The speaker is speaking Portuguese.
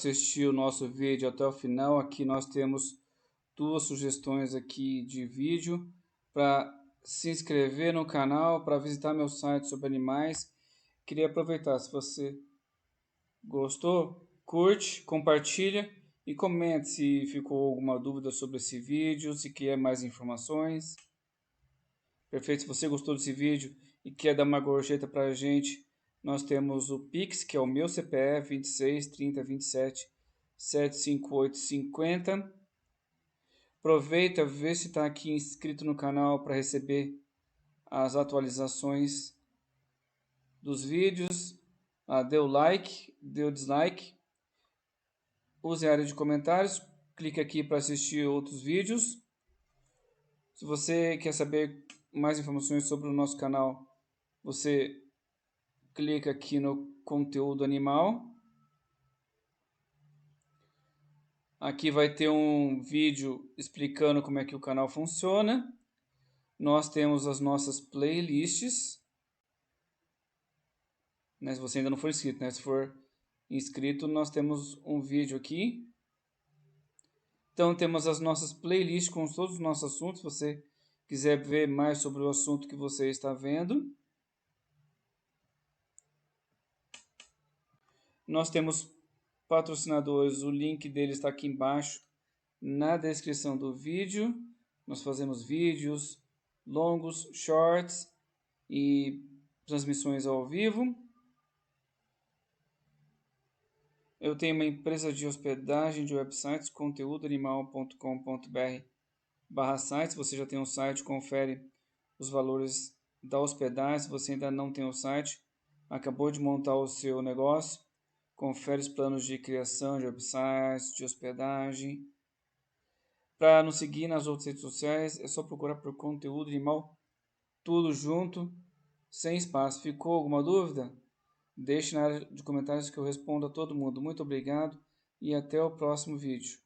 assistir o nosso vídeo até o final. Aqui nós temos duas sugestões aqui de vídeo para se inscrever no canal, para visitar meu site sobre animais. Queria aproveitar, se você gostou, curte, compartilha e comente se ficou alguma dúvida sobre esse vídeo, se quer mais informações. Perfeito, se você gostou desse vídeo e quer dar uma gorjeta para a gente, nós temos o Pix, que é o meu CPF, 26 30 27 758 50. Aproveita, vê se está aqui inscrito no canal para receber as atualizações dos vídeos. Dê o like, dê o dislike. Use a área de comentários. Clique aqui para assistir outros vídeos. Se você quer saber mais informações sobre o nosso canal, você clica aqui no conteúdo animal. Aqui vai ter um vídeo explicando como é que o canal funciona. Nós temos as nossas playlists. Se você ainda não for inscrito, se for inscrito, nós temos um vídeo aqui. Então temos as nossas playlists com todos os nossos assuntos. Se você quiser ver mais sobre o assunto que você está vendo. Nós temos patrocinadores, o link deles está aqui embaixo na descrição do vídeo. Nós fazemos vídeos longos, shorts e transmissões ao vivo. Eu tenho uma empresa de hospedagem de websites, conteúdoanimal.com.br/sites. Você já tem um site, confere os valores da hospedagem. Se você ainda não tem o site, acabou de montar o seu negócio, confere os planos de criação de websites, de hospedagem. Para nos seguir nas outras redes sociais, é só procurar por Conteúdo Animal, tudo junto, sem espaço. Ficou alguma dúvida? Deixe na área de comentários que eu respondo a todo mundo. Muito obrigado e até o próximo vídeo.